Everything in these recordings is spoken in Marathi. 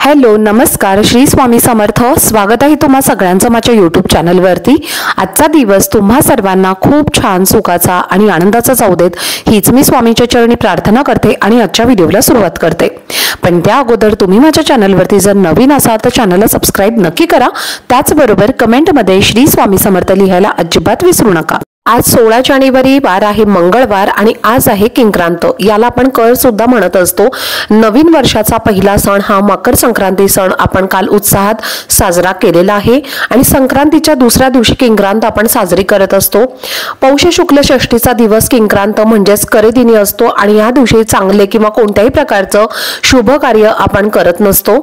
हॅलो नमस्कार श्री स्वामी समर्थ। स्वागत आहे तुम्हा सगळ्यांचं माझ्या यूट्यूब चॅनलवरती। आजचा दिवस तुम्हा सर्वांना खूप छान सुखाचा आणि आनंदाचा जाऊ देत हीच मी स्वामींच्या चरणी प्रार्थना करते आणि आजच्या व्हिडिओला सुरुवात करते। पण त्या अगोदर तुम्ही माझ्या चॅनलवरती जर नवीन असाल तर चॅनलला सबस्क्राइब नक्की करा। त्याचबरोबर कमेंटमध्ये श्री स्वामी समर्थ लिहायला अजिबात विसरू नका। आज 16 जानेवारी वार आहे मंगळवार आणि आज आहे किंक्रांत। याला आपण कर सुद्धा म्हणत असतो। नवीन वर्षाचा पहिला सण हा मकर संक्रांती सण आपण काल उत्साहात साजरा केलेला आहे आणि संक्रांतीच्या दुसऱ्या दिवशी किंक्रांत आपण साजरी करत असतो। पौष शुक्ल षष्ठीचा दिवस किंक्रांत म्हणजेच करेदिनी असतो आणि या दिवशी चांगले किंवा कोणत्याही प्रकारचं शुभ कार्य आपण करत नसतो।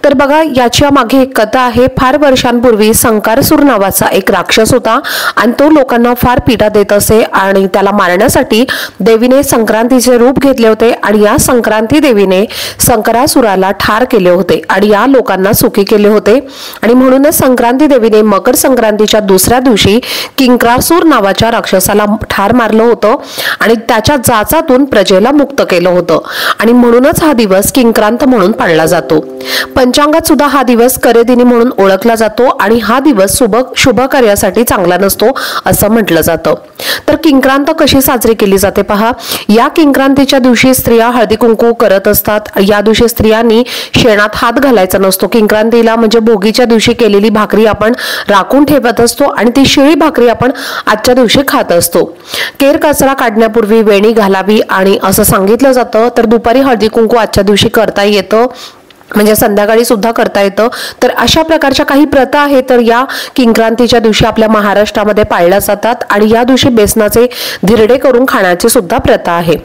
तर बघा याच्या मागे एक कथा आहे। फार वर्षांपूर्वी संकारसूर नावाचा एक राक्षस होता आणि तो लोकांना फार पीडा देत असे आणि त्याला मारण्यासाठी देवीने संक्रांतीचे रूप घेतले होते आणि या संक्रांती देवीने संकरासुराला ठार केले होते आणि या लोकांना सुखी केले होते आणि म्हणूनच संक्रांती देवीने मकर संक्रांतीच्या दुसऱ्या दिवशी किंक्रासूर नावाच्या राक्षसाला ठार मारलं होतं आणि त्याच्या जाचातून प्रजेला मुक्त केलं होतं आणि म्हणूनच हा दिवस किंक्रांत म्हणून पाळला जातो। पंचांगात सुद्धा हा दिवस करेदिनी म्हणून ओळखला जातो आणि हा दिवस शुभ कार्यासाठी चांगला नसतो असं म्हटलं जातं। तर किंक्रांत कशी साजरी केली जाते पहा। या किंक्रांतीच्या दिवशी स्त्रिया हळदी कुंकू करत असतात। या दिवशी स्त्रियांनी शेणात हात घालायचा नसतो। किंक्रांतीला म्हणजे भोगीच्या दिवशी केलेली भाकरी आपण राखून ठेवत असतो आणि ती शिळी भाकरी आपण आजच्या दिवशी खात असतो। केर कचरा काढण्यापूर्वी वेणी घालावी आणि असं सांगितलं जातं। तर दुपारी हळदी कुंकू आजच्या दिवशी करता येतं म्हणजे संध्याकाळी सुद्धा करता येतं। तर अशा प्रकारच्या काही प्रथा आहेत तर या किंक्रांतीच्या दिवशी आपल्या महाराष्ट्रामध्ये पाळल्या जातात आणि या दिवशी बेसनाचे धिरडे करून खाण्याची सुद्धा प्रथा आहे।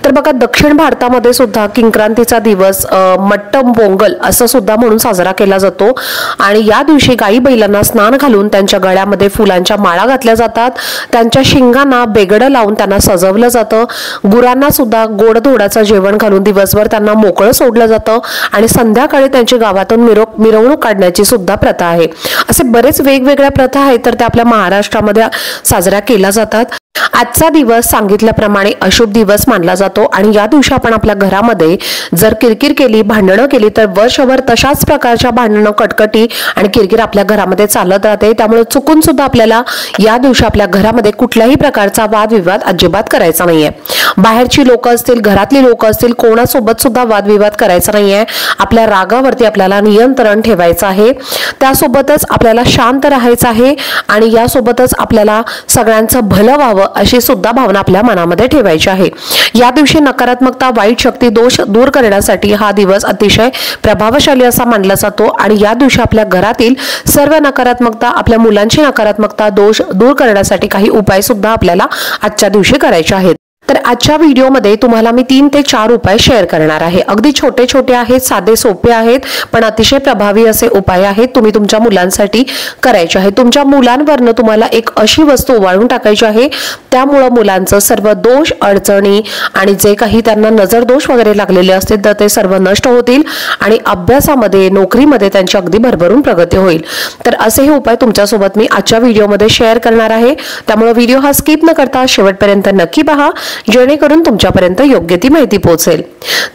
तर बघा दक्षिण भारतामध्ये सुद्धा किंक्रांतीचा दिवस मट्टम पोंगल असं सुद्धा म्हणून साजरा केला जातो आणि या दिवशी गाई बैलांना स्नान घालून त्यांच्या गळ्यामध्ये फुलांच्या माळा घातल्या जातात। त्यांच्या शिंगांना बेगडं लावून त्यांना सजवलं जातं। गुरांना सुद्धा गोडधोडाचं जेवण घालून दिवसभर त्यांना मोकळं सोडलं जातं आणि संध्याकाळी त्यांची गावातून मिरवणूक काढण्याची सुद्धा प्रथा आहे। असे बरेच वेगवेगळ्या प्रथा आहेत तर त्या आपल्या महाराष्ट्रामध्ये साजऱ्या केल्या जातात। आजचा दिवस सांगितल्याप्रमाणे अशुभ दिवस मानला जातो आणि या दिवशी आपण आपल्या घरामध्ये जर किरकिर केली भांडणं केली तर वर्षभर तशाच प्रकारच्या भांडणं कटकटी आणि किरकिर आपल्या घरामध्ये चालत राहते। त्यामुळे चुकून सुद्धा आपल्याला या दिवशी आपल्या घरामध्ये कुठल्याही प्रकारचा वादविवाद अजिबात करायचा नाहीये। बाहेरची लोक असतील घरातली लोक असतील कोणासोबत सुद्धा वादविवाद करायचा नाहीये। आपल्या रागावरती आपल्याला नियंत्रण ठेवायचं आहे। त्यासोबतच आपल्याला शांत राहायचं आहे आणि यासोबतच आपल्याला सगळ्यांचं भलं व्हावं अशी सुद्धा भावना आपल्या मनामध्ये ठेवायची आहे। या दिवशी नकारात्मकता वाईट शक्ती दोष दूर करण्यासाठी हा दिवस अतिशय प्रभावशाली असा मानला जातो आणि या दिवशी आपल्या घरातील सर्व नकारात्मकता आपल्या मुलांची नकारात्मकता दोष दूर करण्यासाठी काही उपाय सुद्धा आपल्याला आजच्या दिवशी करायचे आहेत। तर आजच्या व्हिडिओमध्ये तुम्हाला मी 3 ते 4 उपाय शेअर करणार आहे। अगदी छोटे छोटे आहेत साधे सोपे आहेत पण अतिशय प्रभावी असे उपाय आहेत। तुम्ही तुमच्या मुलांसाठी करायचे आहे। तुमच्या मुलांवरनं तुम्हाला एक अशी वस्तू ओवाळून टाकायची आहे त्यामुळे मुलांचं सर्व दोष अडचणी आणि जे काही त्यांना नजर दोष वगैरे लागलेले असतील तर ते सर्व नष्ट होतील आणि अभ्यासामध्ये नोकरीमध्ये त्यांची अगदी भरभरून प्रगती होईल। तर असे हे उपाय तुमच्यासोबत मी आजच्या व्हिडिओमध्ये शेअर करणार आहे। त्यामुळे व्हिडिओ हा स्किप न करता शेवटपर्यंत नक्की पहा जेणेकरून तुमच्यापर्यंत योग्य ती माहिती पोहोचेल।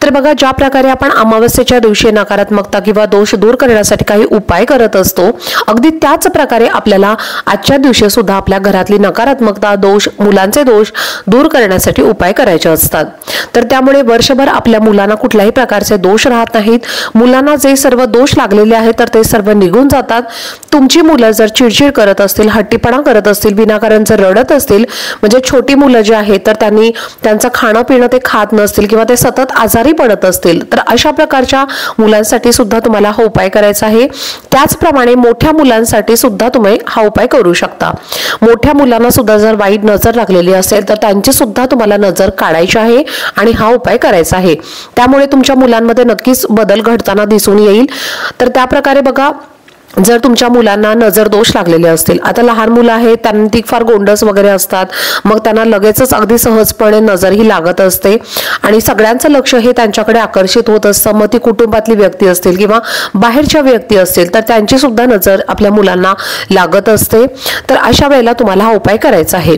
तर बघा ज्या प्रकारे आपण अमावस्येच्या दिवशी नकारात्मकता किंवा दोष दूर करण्यासाठी काही उपाय करत असतो अगदी त्याच प्रकारे आपल्याला आजच्या दिवशी सुद्धा आपल्या घरातली नकारात्मकता दोष मुलांचे दोष दूर करण्यासाठी उपाय करायचे असतात। तर त्यामुळे वर्षभर आपल्या मुलांना कुठल्याही प्रकारचे दोष राहत नाहीत। मुलांना जे सर्व दोष लागलेले आहेत तर ते सर्व निघून जातात। तुमची मुलं जर चिडचिड करत असतील हट्टीपणा करत असतील विनाकारण जर रडत असतील म्हणजे छोटी मुलं जी आहेत तर त्यांचं खाणं पिणं ते खात नसतील किंवा ते सतत आजारी पडत असतील तर अशा प्रकारच्या मुलांसाठी सुद्धा तुम्हाला हा उपाय करायचा आहे। त्याचप्रमाणे मोठ्या मुलांसाठी सुद्धा तुम्ही हा उपाय करू शकता। मोठ्या मुलांना सुद्धा जर वाईट नजर लागलेली असेल तर त्यांची सुद्धा तुम्हाला नजर काढायची आहे आणि हा उपाय करायचा आहे। त्यामुळे तुमच्या मुलांमध्ये नक्कीच बदल घडताना दिसून येईल। तर त्या प्रकारे बघा जर तुमच्या मुलांना नजर दोष लागलेले असतील, आता लहान मुलं आहेत त्यांना ती फार गोंडस वगैरे असतात, मग त्यांना लगेचच अगदी सहजपणे नजर ही लागत असते आणि सगळ्यांचं लक्ष हे त्यांच्याकडे आकर्षित होत असतं. मग ती कुटुंबातली व्यक्ती असतील किंवा बाहेरच्या व्यक्ती असतील तर त्यांची सुद्धा नजर आपल्या मुलांना लागत असते. तर अशा वेळेला तुम्हाला हा उपाय करायचा आहे.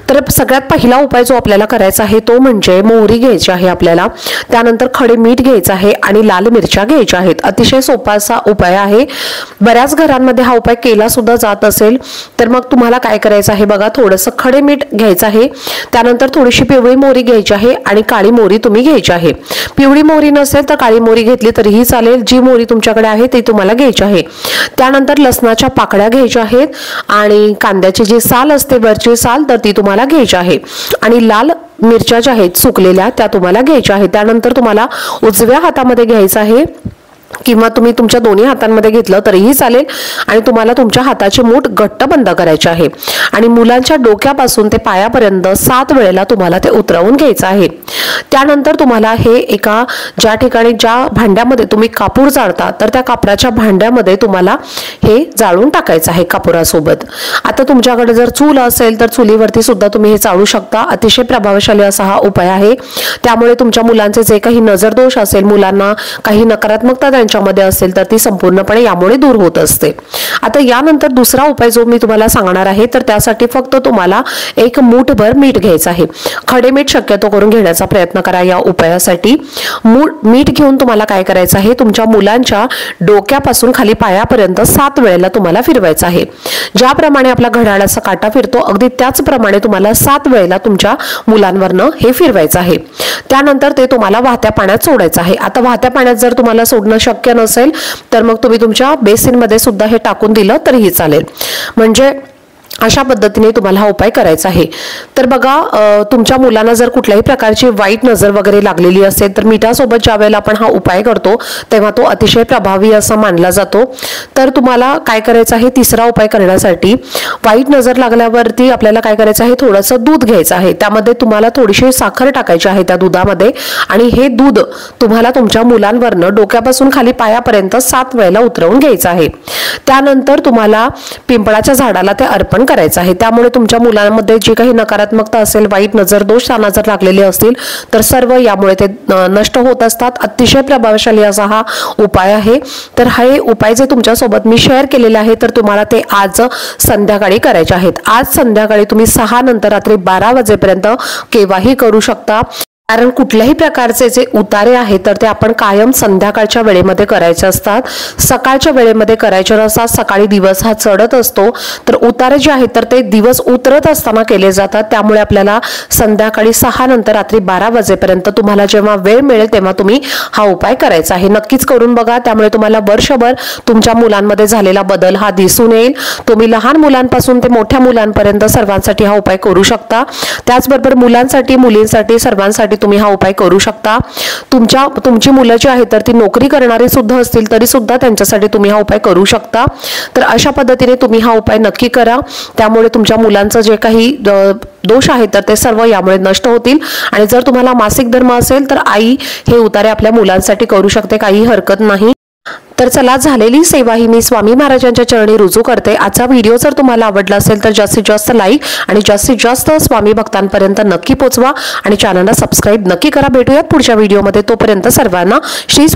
तर सगळ्यात पहिला उपाय जो आपल्याला करायचा आहे तो म्हणजे मोहरी घ्यायची आहे आपल्याला, त्यानंतर खडे मीठ घ्यायचं आहे आणि लाल मिरच्या घ्यायच्या आहेत. अतिशय सोपा असा उपाय आहे. बऱ्याच घरांमध्ये हा उपाय केला सुद्धा जात असेल. तर मग तुम्हाला काय करायचं आहे बघा, थोडंसं खडे मीठ घ्यायचं आहे, त्यानंतर थोडीशी पिवळी मोहरी घ्यायची आहे आणि काळी मोहरी तुम्ही घ्यायची आहे. पिवळी मोहरी नसेल तर काळी मोहरी घेतली तरीही चालेल, जी मोहरी तुमच्याकडे आहे ती तुम्हाला घ्यायची आहे. त्यानंतर लसणाच्या पाकळ्या घ्यायच्या आहेत आणि कांद्याची जी साल असते वरची साल तर ती तुम्हाला घ्यायची आहे आणि लाल मिरच्या ज्या आहेत सुकलेल्या त्या तुम्हाला घ्यायच्या आहेत. त्यानंतर तुम्हाला उजव्या हातामध्ये घ्यायचं आहे किंवा तुम्ही तुमच्या दोन्ही हातांमध्ये घेतलं तरीही चालेल आणि तुम्हाला तुमच्या हाताची मूठ घट्ट बंद करायची आहे आणि मुलांच्या डोक्यापासून ते पायापर्यंत 7 वेळेला तुम्हाला ते उतरवून घ्यायचं आहे. त्यानंतर तुम्हाला हे एका ज्या ठिकाणी ज्या भांड्यामध्ये तुम्ही कापूर जाळता तर त्या कापराच्या भांड्यामध्ये तुम्हाला हे जाळून टाकायचं आहे कापुरासोबत. आता तुमच्याकडे जर चूल असेल तर चुलीवरती सुद्धा तुम्ही हे चाळू शकता. अतिशय प्रभावशाली असा हा उपाय आहे. त्यामुळे तुमच्या मुलांचे जे काही नजरदोष असेल, मुलांना काही नकारात्मकता त्यांच्यामध्ये असेल तर ती संपूर्णपणे यामुळे दूर होत असते. आता यानंतर दुसरा उपाय जो मी तुम्हाला सांगणार आहे तर त्यासाठी फक्त तुम्हाला एक मूठभर मीठ घ्यायचं आहे. खडे मीठ शक्यतो करून घेण्याचा प्रयत्न करा या उपायासाठी. मीठ घेऊन तुम्हाला काय करायचं आहे, तुमच्या मुलांच्या डोक्यापासून खाली पायापर्यंत 7 वेळेला तुम्हाला फिरवायचं आहे. ज्याप्रमाणे आपला घड्याळाचा काटा फिरतो अगदी त्याचप्रमाणे तुम्हाला 7 वेळेला तुमच्या मुलांवरनं हे फिरवायचं आहे. त्यानंतर ते तुम्हाला वाहत्या पाण्यात सोडायचं आहे. आता वाहत्या पाण्यात जर तुम्हाला सोडणं शक्य नसेल तर मग तुम्ही तुमच्या बेसिनमध्ये सुद्धा हे टाकून दिलं तरीही चालेल. म्हणजे अशा पद्धतीने तुम्हाला हा उपाय करायचा आहे. तर बघा, तुमच्या मुलांना जर कुठल्याही प्रकारची वाईट नजर वगैरे लागलेली असेल तर मिठासोबत ज्या वेळेला आपण हा उपाय करतो तेव्हा तो अतिशय प्रभावी असा मानला जातो. तर तुम्हाला काय करायचं आहे, तिसरा उपाय करण्यासाठी वाईट नजर लागल्यावरती आपल्याला काय करायचं आहे, थोडंसं दूध घ्यायचं आहे. त्यामध्ये तुम्हाला थोडीशी साखर टाकायची आहे त्या दुधामध्ये आणि हे दूध तुम्हाला तुमच्या मुलांवरनं डोक्यापासून खाली पायापर्यंत 7 वेळेला उतरवून घ्यायचं आहे. त्यानंतर तुम्हाला पिंपळाच्या झाडाला ते अर्पण करायचं आहे. त्यामुळे तुमच्या मुलांमध्ये जी काही नकारात्मकता असेल, वाईट नजर दोष जर लागलेले असतील तर सर्व यामुळे ते नष्ट होत असतात. अतिशय प्रभावशाली असा हा उपाय आहे. तर हे उपाय जे तुमच्यासोबत मी शेअर केलेले आहे तर तुम्हाला ते आज संध्याकाळी करायचे आहेत. आज संध्याकाळी तुम्ही 6 नंतर रात्री 12 वाजेपर्यंत केव्हाही करू शकता. कारण कुठल्याही प्रकारचे जे उतारे आहेत तर ते आपण कायम संध्याकाळच्या वेळेमध्ये करायचे असतात, सकाळच्या वेळेमध्ये करायचे नसतात. सकाळी दिवस हा चढत असतो तर उतारे जे आहेत तर ते दिवस उतरत असताना केले जातात. त्यामुळे आपल्याला संध्याकाळी 6 नंतर रात्री 12 वाजेपर्यंत तुम्हाला जेव्हा वेळ मिळेल तेव्हा तुम्ही हा उपाय करायचा आहे. नक्कीच करून बघा. त्यामुळे तुम्हाला वर्षभर तुमच्या मुलांमध्ये झालेला बदल हा दिसून येईल. तुम्ही लहान मुलांपासून ते मोठ्या मुलांपर्यंत सर्वांसाठी हा उपाय करू शकता. त्याचबरोबर मुलांसाठी, मुलींसाठी, सर्वांसाठी तुम्ही हा उपाय करू शकता. तुमची मुलं जी आहेत तर ती नोकरी करणारी सुद्धा असतील तरी सुद्धा त्यांच्यासाठी तुम्ही हा उपाय करू शकता. तर अशा पद्धतीने तुम्ही हा उपाय नक्की करा. त्यामुळे तुमच्या मुलांचं जे काही दोष आहेत तर ते सर्व यामुळे नष्ट होतील. आणि जर तुम्हाला मासिक धर्म असेल तर आई हे उतारे आपल्या मुलांसाठी करू शकते, काही हरकत नाही. तर चला, झालेली सेवा ही मी स्वामी महाराजांच्या चरणी रुजू करते. आजचा व्हिडिओ जर तुम्हाला आवडला असेल तर जास्तीत जास्त लाईक आणि जास्तीत जास्त स्वामी भक्तांपर्यंत नक्की पोहोचवा आणि चॅनलला सबस्क्राईब नक्की करा. भेटूयात पुढच्या व्हिडिओमध्ये. तोपर्यंत सर्वांना श्री